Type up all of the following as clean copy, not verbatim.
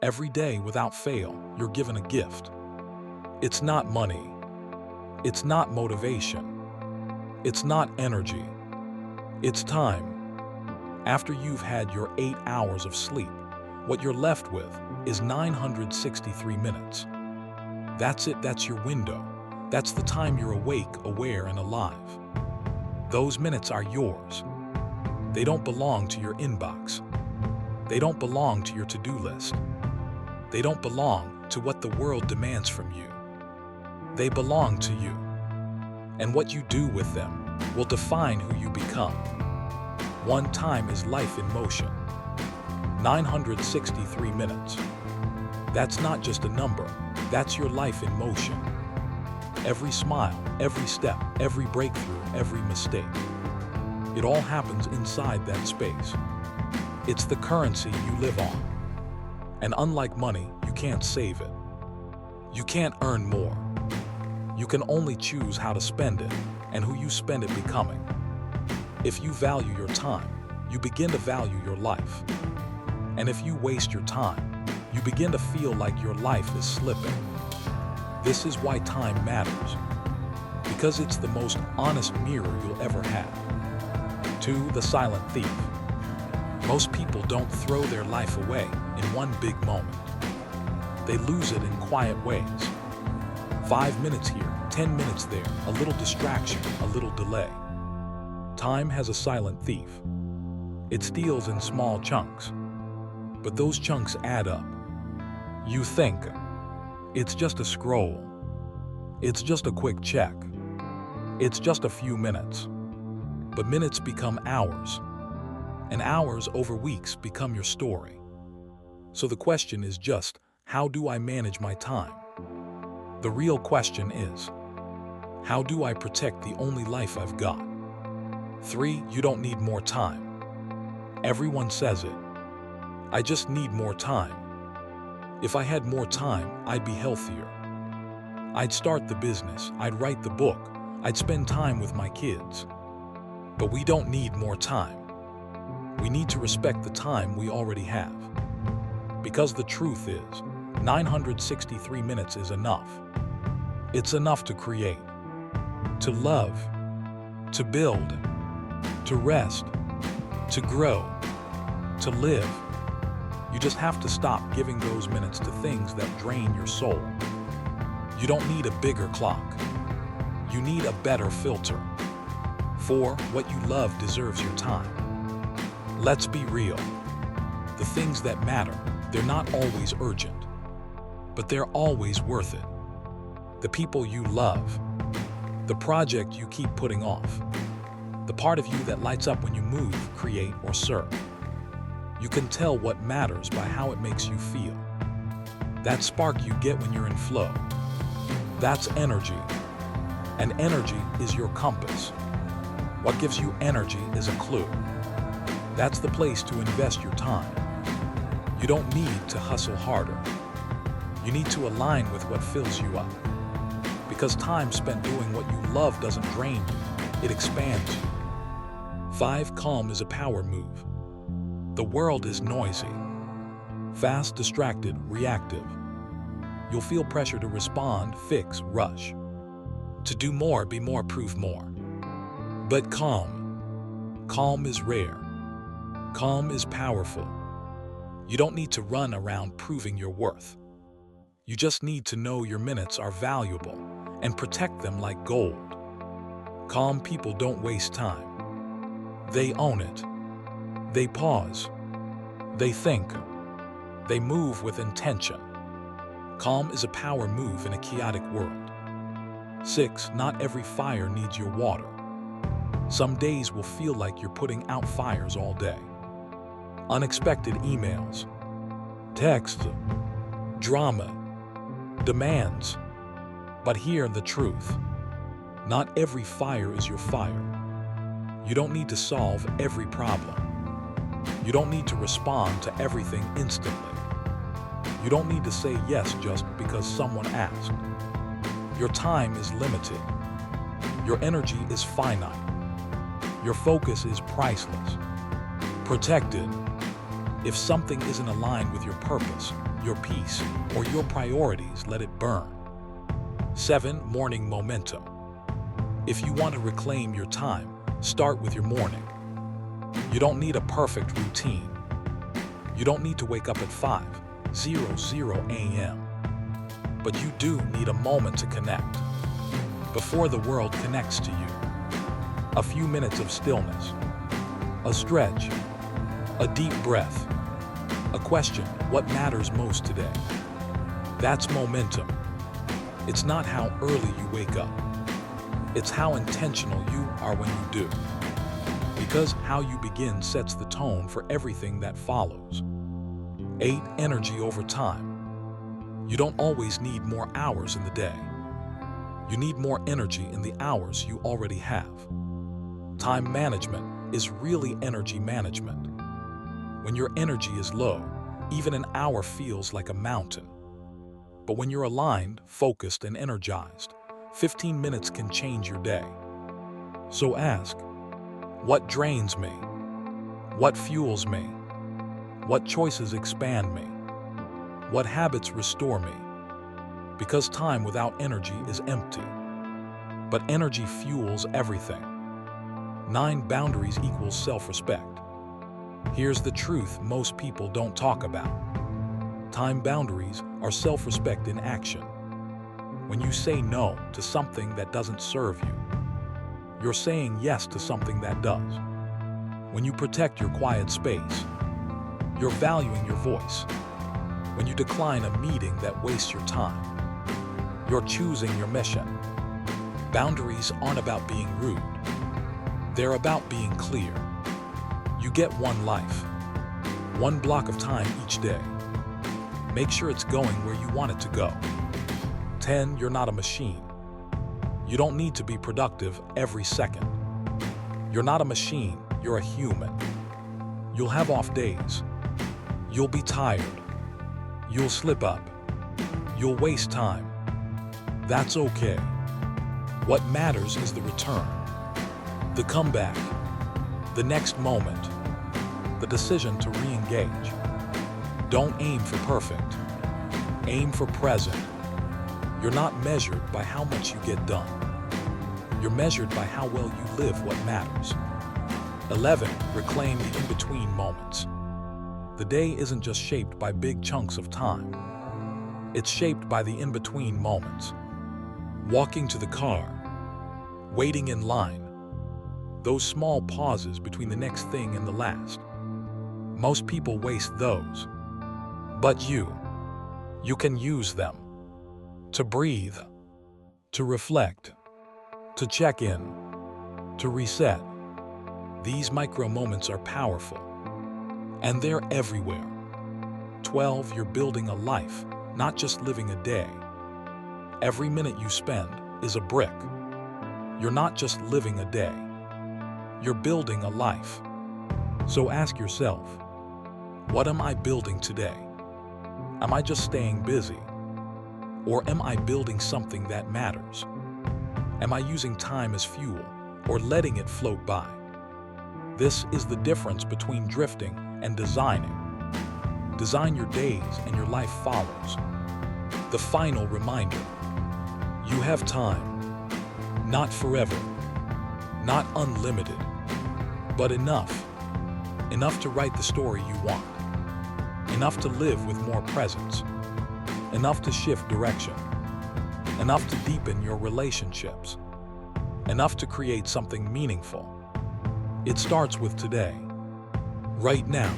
Every day, without fail, you're given a gift. It's not money. It's not motivation. It's not energy. It's time. After you've had your 8 hours of sleep, what you're left with is 963 minutes. That's it, that's your window. That's the time you're awake, aware, and alive. Those minutes are yours. They don't belong to your inbox. They don't belong to your to-do list. They don't belong to what the world demands from you. They belong to you. And what you do with them will define who you become. One time is life in motion. 963 minutes. That's not just a number, that's your life in motion. Every smile, every step, every breakthrough, every mistake. It all happens inside that space. It's the currency you live on. And unlike money, you can't save it. You can't earn more. You can only choose how to spend it and who you spend it becoming. If you value your time, you begin to value your life. And if you waste your time, you begin to feel like your life is slipping. This is why time matters. Because it's the most honest mirror you'll ever have. 2. The silent thief. Most people don't throw their life away in one big moment. They lose it in quiet ways. 5 minutes here, 10 minutes there, a little distraction, a little delay. Time has a silent thief. It steals in small chunks. But those chunks add up. You think, it's just a scroll. It's just a quick check. It's just a few minutes. But minutes become hours. And hours over weeks become your story. So the question is just, how do I manage my time? The real question is, how do I protect the only life I've got? 3. You don't need more time. Everyone says it. I just need more time. If I had more time, I'd be healthier. I'd start the business, I'd write the book, I'd spend time with my kids. But we don't need more time. We need to respect the time we already have. Because the truth is, 963 minutes is enough. It's enough to create, to love, to build, to rest, to grow, to live. You just have to stop giving those minutes to things that drain your soul. You don't need a bigger clock. You need a better filter. 4. What you love deserves your time. Let's be real. The things that matter, they're not always urgent, but they're always worth it. The people you love, the project you keep putting off, the part of you that lights up when you move, create, or serve. You can tell what matters by how it makes you feel. That spark you get when you're in flow. That's energy. And energy is your compass. What gives you energy is a clue. That's the place to invest your time. You don't need to hustle harder. You need to align with what fills you up. Because time spent doing what you love doesn't drain you, it expands you. 5. Calm is a power move. The world is noisy. Fast, distracted, reactive. You'll feel pressure to respond, fix, rush. To do more, be more, prove more. But calm is rare. Calm is powerful. You don't need to run around proving your worth. You just need to know your minutes are valuable and protect them like gold. Calm people don't waste time. They own it. They pause. They think. They move with intention. Calm is a power move in a chaotic world. 6. Not every fire needs your water. Some days will feel like you're putting out fires all day. Unexpected emails, texts, drama, demands. But hear the truth. Not every fire is your fire. You don't need to solve every problem. You don't need to respond to everything instantly. You don't need to say yes just because someone asked. Your time is limited. Your energy is finite. Your focus is priceless. Protect it. If something isn't aligned with your purpose, your peace, or your priorities, let it burn. 7. Morning momentum. If you want to reclaim your time, start with your morning. You don't need a perfect routine. You don't need to wake up at 5:00 a.m. But you do need a moment to connect. Before the world connects to you. A few minutes of stillness. A stretch. A deep breath. A question, what matters most today? That's momentum. It's not how early you wake up. It's how intentional you are when you do. Because how you begin sets the tone for everything that follows. 8. Energy over time. You don't always need more hours in the day. You need more energy in the hours you already have. Time management is really energy management. When your energy is low, even an hour feels like a mountain. But when you're aligned, focused, and energized, 15 minutes can change your day. So ask, what drains me? What fuels me? What choices expand me? What habits restore me? Because time without energy is empty. But energy fuels everything. 9. Boundaries equals self-respect. Here's the truth most people don't talk about. Time boundaries are self-respect in action. When you say no to something that doesn't serve you, you're saying yes to something that does. When you protect your quiet space, you're valuing your voice. When you decline a meeting that wastes your time, you're choosing your mission. Boundaries aren't about being rude. They're about being clear. You get one life, one block of time each day. Make sure it's going where you want it to go. 10. You're not a machine. You don't need to be productive every second. You're not a machine, you're a human. You'll have off days. You'll be tired. You'll slip up. You'll waste time. That's okay. What matters is the return, the comeback, the next moment, the decision to re-engage. Don't aim for perfect. Aim for present. You're not measured by how much you get done. You're measured by how well you live what matters. 11. Reclaim the in-between moments. The day isn't just shaped by big chunks of time. It's shaped by the in-between moments. Walking to the car, waiting in line, those small pauses between the next thing and the last. Most people waste those. But you can use them to breathe, to reflect, to check in, to reset. These micro moments are powerful, and they're everywhere. 12. You're building a life, not just living a day. Every minute you spend is a brick. You're not just living a day. You're building a life. So ask yourself, what am I building today? Am I just staying busy? Or am I building something that matters? Am I using time as fuel or letting it float by? This is the difference between drifting and designing. Design your days and your life follows. The final reminder, you have time. Not forever, not unlimited, but enough. Enough to write the story you want. Enough to live with more presence. Enough to shift direction. Enough to deepen your relationships. Enough to create something meaningful. It starts with today, right now,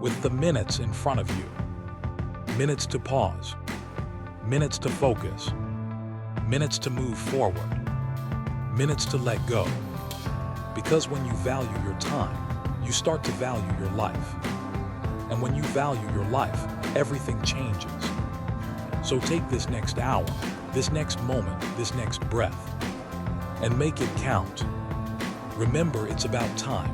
with the minutes in front of you. Minutes to pause. Minutes to focus. Minutes to move forward. Minutes to let go. Because when you value your time, you start to value your life. And when you value your life, everything changes. So take this next hour, this next moment, this next breath, and make it count. Remember, it's about time.